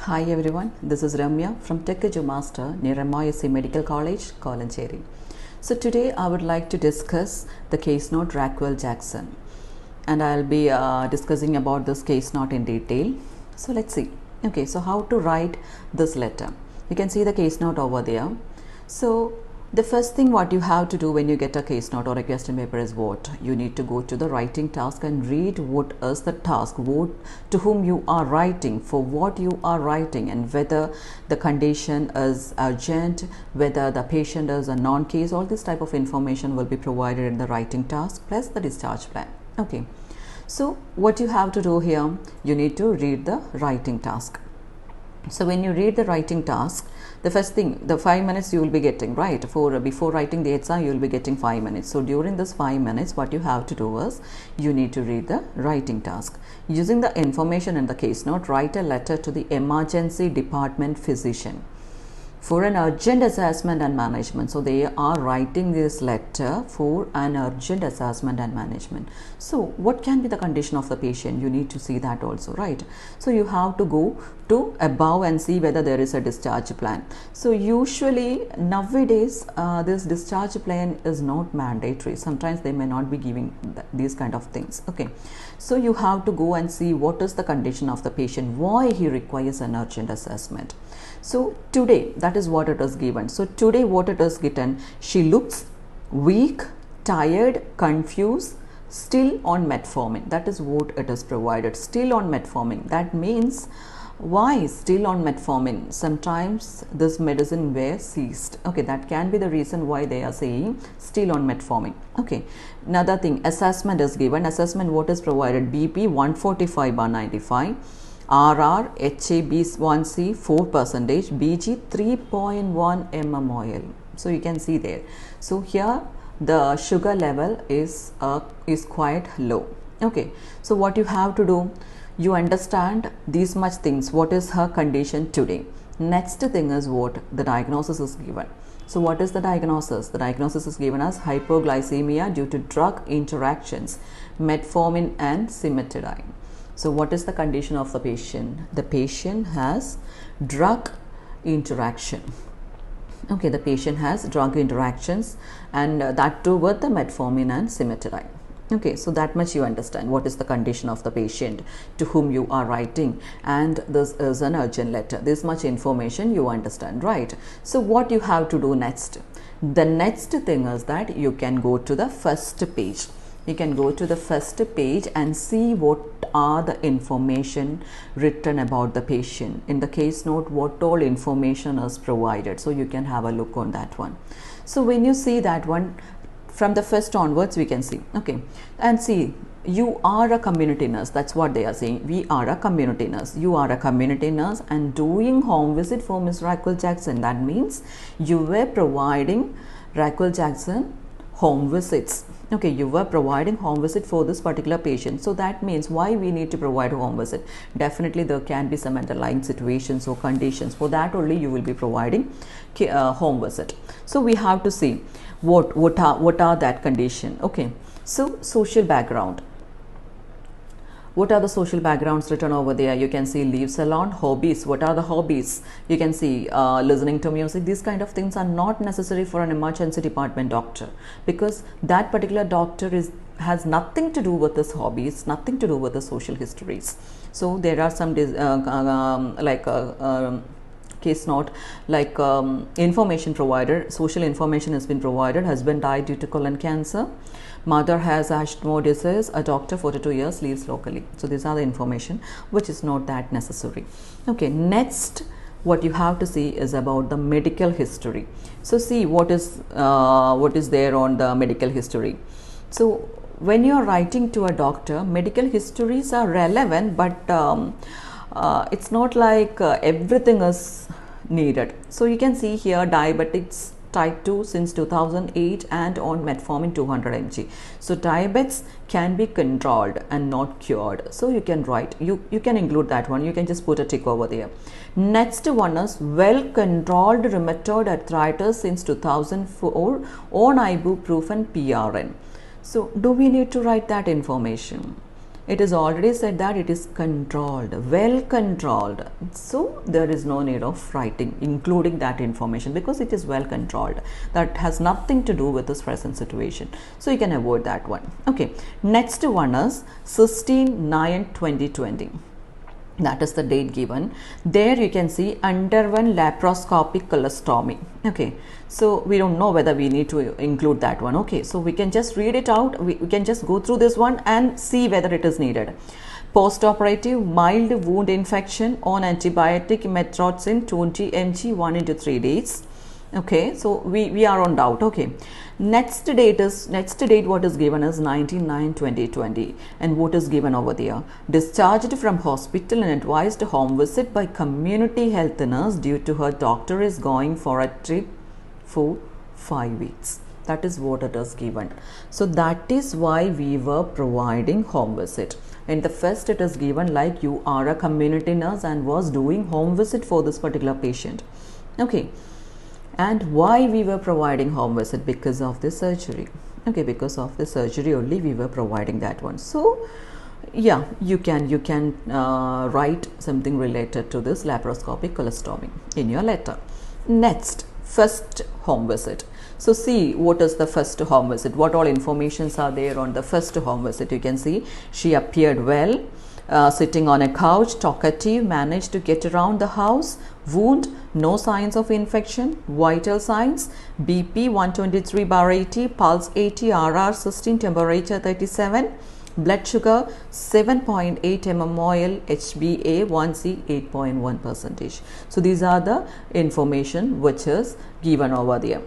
Hi everyone, this is Ramya from Techedu Master near MISC Medical College, Kolancheri. So today I would like to discuss the case note Raquel Jackson, and I'll be discussing about this case note in detail. So let's see. Okay, so how to write this letter. You can see the case note over there. So the first thing what you have to do when you get a case note or a question paper is what? You need to go to the writing task and read what is the task, to whom you are writing, for what you are writing, and whether the condition is urgent, whether the patient is a non-case. All this type of information will be provided in the writing task plus the discharge plan. Okay, so what you have to do here, you need to read the writing task. So when you read the writing task, the first thing, the 5 minutes you will be getting, right? Before writing the exam, you will be getting 5 minutes. So during this 5 minutes, what you have to do is, you need to read the writing task. Using the information in the case note, write a letter to the emergency department physician for an urgent assessment and management. So they are writing this letter for an urgent assessment and management. So what can be the condition of the patient? You need to see that also, right? So you have to go to above and see whether there is a discharge plan. So usually nowadays this discharge plan is not mandatory. Sometimes they may not be giving these kind of things. Okay, so you have to go and see what is the condition of the patient, why he requires an urgent assessment. So today, that is what it is given. So today what it is given, she looks weak, tired, confused, still on metformin. That is what it is provided, still on metformin. That means, why still on metformin? Sometimes this medicine were ceased. Okay, that can be the reason why they are saying still on metformin. Okay, another thing, assessment is given. Assessment, what is provided? BP 145/95. RR, HbA1c 4%, Bg 3.1 mmol. So you can see there. So here the sugar level is quite low. Okay, so what you have to do, you understand these much things. What is her condition today? Next thing is what? The diagnosis is given. So what is the diagnosis? The diagnosis is given as hypoglycemia due to drug interactions, metformin and cimetidine. So what is the condition of the patient? The patient has drug interaction. Okay, the patient has drug interactions, and that too with the metformin and cimetidine. Okay, so that much you understand. What is the condition of the patient to whom you are writing, and this is an urgent letter. This much information you understand, right? So what you have to do next? The next thing is that you can go to the first page. You can go to the first page and see what are the information written about the patient. In the case note, what all information is provided. So you can have a look on that one. So when you see that one, from the first onwards we can see. Okay, and see, you are a community nurse. That's what they are saying. We are a community nurse. You are a community nurse and doing home visit for Miss Raquel Jackson. That means you were providing Raquel Jackson home visits. Okay, you were providing home visit for this particular patient. So that means, why we need to provide home visit? Definitely there can be some underlying situations or conditions. For that only you will be providing home visit. So we have to see what are that condition. Okay, so social background. What are the social backgrounds written over there? You can see leave salon, hobbies. What are the hobbies? You can see listening to music. These kind of things are not necessary for an emergency department doctor, because that particular doctor has nothing to do with his hobbies, nothing to do with the social histories. So there are some case note, like information provided, social information has been provided. Husband died due to colon cancer. Mother has Hashimoto disease. A doctor 42 years lives locally. So these are the information which is not that necessary. Okay, next what you have to see is about the medical history. So see what is there on the medical history. So when you are writing to a doctor, medical histories are relevant, but it's not like everything is needed. So you can see here diabetics type 2 since 2008 and on metformin 200 mg. So diabetes can be controlled and not cured. So you can write, you can include that one. You can just put a tick over there. Next one is well controlled rheumatoid arthritis since 2004 on ibuprofen PRN. So do we need to write that information? It is already said that it is controlled, well controlled. So there is no need of writing, including that information, because it is well controlled. That has nothing to do with this present situation. So you can avoid that one. Okay. Next one is 16/9/2020. That is the date given. There you can see underwent laparoscopic colostomy. Okay, so we don't know whether we need to include that one. Okay, so we can just read it out. We can just go through this one and see whether it is needed. Post-operative mild wound infection on antibiotic methotrexate 20 mg 1 into 3 days. Okay, so we are on doubt. Okay, next date what is given is 19/9/2020, and what is given over there: discharged from hospital and advised home visit by community health nurse due to her doctor is going for a trip for 5 weeks. That is what it is given. So that is why we were providing home visit. In the first it is given like you are a community nurse and was doing home visit for this particular patient. Okay. And why we were providing home visit? Because of the surgery. Okay, because of the surgery only we were providing that one. So yeah, you can write something related to this laparoscopic colostomy in your letter. Next, first home visit. So see what is the first home visit, what all informations are there on the first home visit. You can see she appeared well, sitting on a couch, talkative, managed to get around the house, wound, no signs of infection, vital signs, BP 123/80, pulse 80, RR 16, temperature 37, blood sugar 7.8 mmol, HbA 1c 8.1%. So these are the information which is given over there.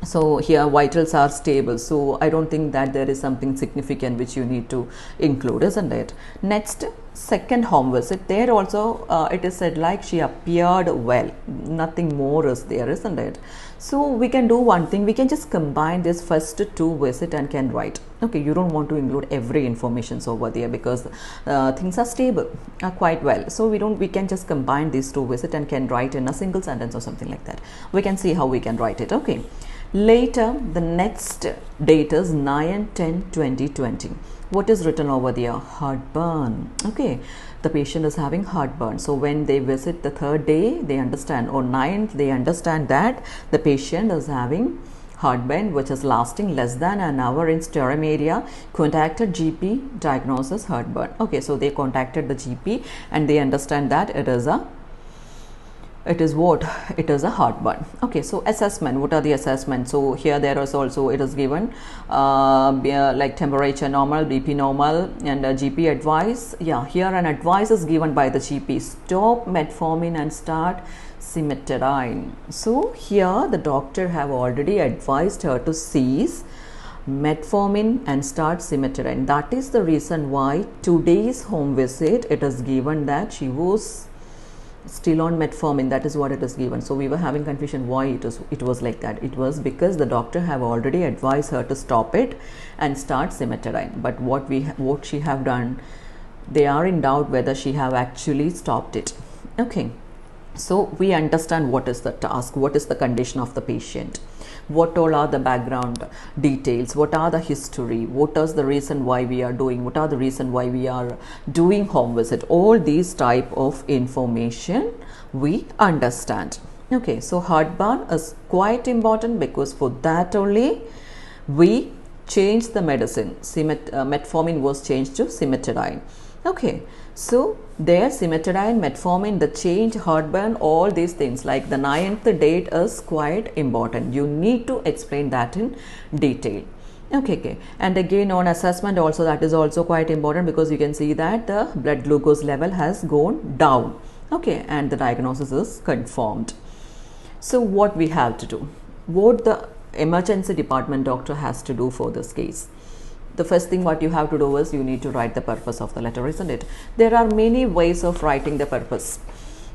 So here vitals are stable, so I don't think that there is something significant which you need to include, isn't it? Next, second home visit. There also it is said like she appeared well, nothing more is there, isn't it? So we can do one thing, we can just combine this first two visit and can write. Okay, you don't want to include every information over there because things are stable, quite well. So we can just combine these two visit and can write in a single sentence or something like that. We can see how we can write it. Okay. Later, the next date is 9/10/2020. What is written over there? Heartburn. Okay, the patient is having heartburn. So when they visit the third day, they understand, or 9th, they understand that the patient is having heartburn which is lasting less than an hour in sternum area. Contacted GP, diagnosis heartburn. Okay, so they contacted the GP and they understand that it is a heartburn. Okay, so assessment, what are the assessments? So here there is also, it is given like temperature normal, BP normal, and GP advice. Yeah, here an advice is given by the GP: stop metformin and start cimetidine. So here the doctor have already advised her to cease metformin and start cimetidine. That is the reason why today's home visit it is given that she was still on metformin. That is what it is given. So we were having confusion why it was like that. It was because the doctor have already advised her to stop it and start cimetidine. But what she have done, they are in doubt whether she have actually stopped it. Okay, so we understand what is the task, what is the condition of the patient, what all are the background details, what are the history, what is the reason why we are doing, what are the reason why we are doing home visit. All these type of information we understand. Okay, so heartburn is quite important because for that only we changed the medicine. Metformin was changed to cimetidine. Okay, so there cimetidine, metformin, the change, heartburn, all these things, like the 9th date is quite important. You need to explain that in detail. Okay, and again on assessment also, that is also quite important because you can see that the blood glucose level has gone down. Okay, and the diagnosis is confirmed. So what we have to do, what the emergency department doctor has to do for this case? The first thing what you have to do is you need to write the purpose of the letter, isn't it? There are many ways of writing the purpose.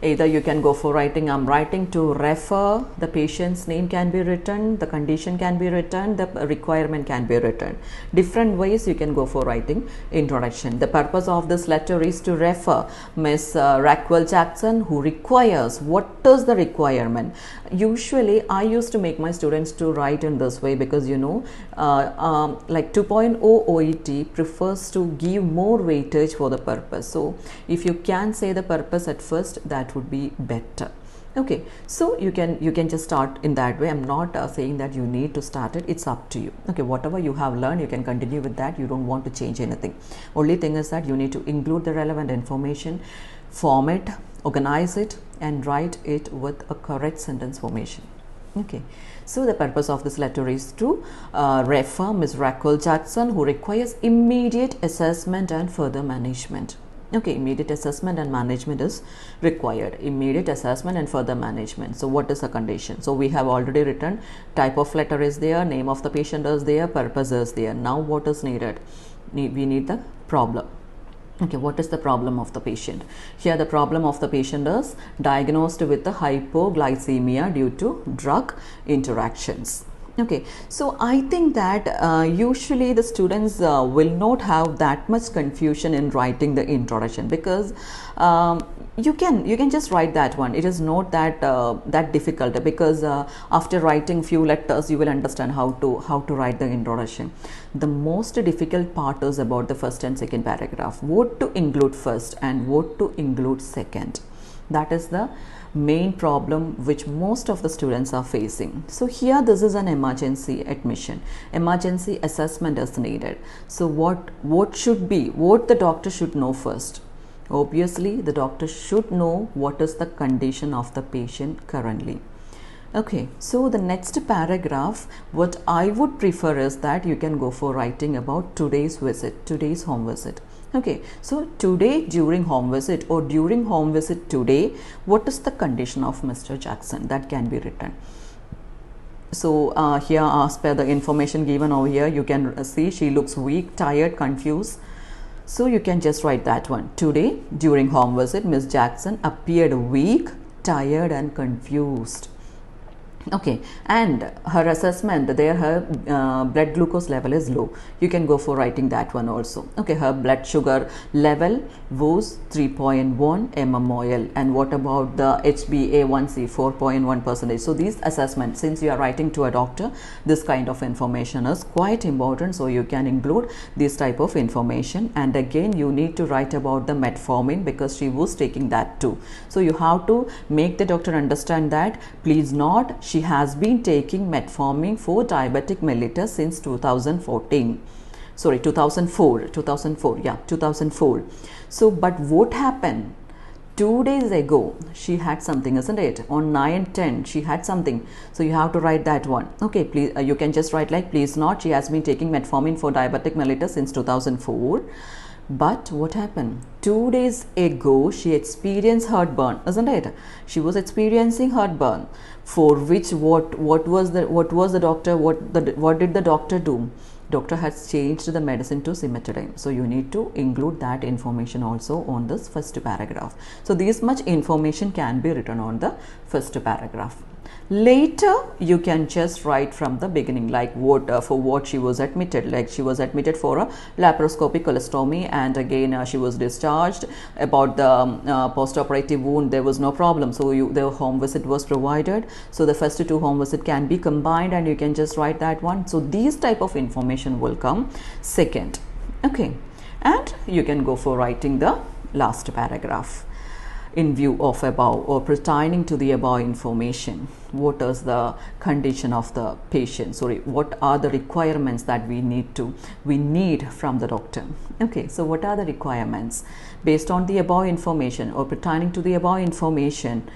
Either you can go for writing, I'm writing to refer, the patient's name can be written, the condition can be written, the requirement can be written. Different ways you can go for writing introduction. The purpose of this letter is to refer Miss Rackwell Jackson, who requires. What is the requirement? Usually I used to make my students to write in this way because like 2.0 OET prefers to give more weightage for the purpose. So if you can say the purpose at first, that would be better. Okay, so you can just start in that way. I'm not saying that you need to start it, it's up to you. Okay, whatever you have learned, you can continue with that. You don't want to change anything. Only thing is that you need to include the relevant information, form it, organize it, and write it with a correct sentence formation. Okay, so the purpose of this letter is to refer Ms. Rackwell Jackson, who requires immediate assessment and further management. Okay, immediate assessment and management is required. Immediate assessment and further management. So what is the condition? So we have already written type of letter is there, name of the patient is there, purpose is there. Now what is needed? We need the problem. Okay, what is the problem of the patient? Here the problem of the patient is diagnosed with the hypoglycemia due to drug interactions. Okay, so I think that usually the students will not have that much confusion in writing the introduction, because you can just write that one. It is not that that difficult, because after writing few letters you will understand how to write the introduction. The most difficult part is about the first and second paragraph, what to include first and what to include second. That is the main problem which most of the students are facing. So here this is an emergency admission, emergency assessment is needed. So what should be, what the doctor should know first? Obviously the doctor should know what is the condition of the patient currently. Okay, so the next paragraph, what I would prefer is that you can go for writing about today's visit, today's home visit. Okay, so today during home visit, or during home visit today, what is the condition of Mr. Jackson? That can be written. So here, as per the information given over here, you can see she looks weak, tired, confused. So you can just write that one. Today during home visit, Miss Jackson appeared weak, tired and confused. Okay, and her assessment there, her blood glucose level is low. You can go for writing that one also. Okay, her blood sugar level was 3.1 mmol, and what about the HbA1c 4.1%. So these assessments, since you are writing to a doctor, this kind of information is quite important, so you can include this type of information. And again you need to write about the metformin, because she was taking that too. So you have to make the doctor understand that please not, she has been taking metformin for diabetic mellitus since 2014. Sorry, 2004. Yeah, 2004. So, but what happened? 2 days ago, she had something, isn't it? On 9/10, she had something. So you have to write that one. Okay, please, you can just write like, please not, she has been taking metformin for diabetic mellitus since 2004. But what happened? 2 days ago, she experienced heartburn, isn't it? She was experiencing heartburn, for which what was the doctor, what did the doctor do? Doctor has changed the medicine to cimetidine. So you need to include that information also on this first paragraph. So this much information can be written on the first paragraph. Later you can just write from the beginning, like for what she was admitted, like she was admitted for a laparoscopic colostomy, and again she was discharged. About the post-operative wound, there was no problem, so the home visit was provided. So the first two home visit can be combined, and you can just write that one. So these type of information will come second. Okay, and you can go for writing the last paragraph. In view of above, or pertaining to the above information, what is the condition of the patient? Sorry, what are the requirements that we need from the doctor? Okay, so what are the requirements? Based on the above information, or pertaining to the above information,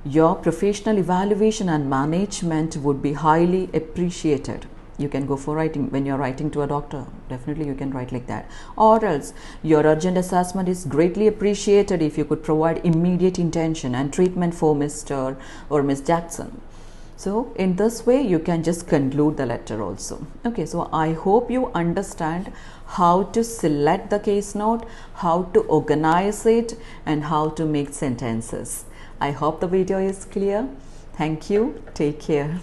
your professional evaluation and management would be highly appreciated. You can go for writing when you're writing to a doctor. Definitely you can write like that. Or else, your urgent assessment is greatly appreciated if you could provide immediate intention and treatment for Mr. or Miss Jackson. So in this way you can just conclude the letter also. Okay, so I hope you understand how to select the case note, how to organize it, and how to make sentences. I hope the video is clear. Thank you. Take care.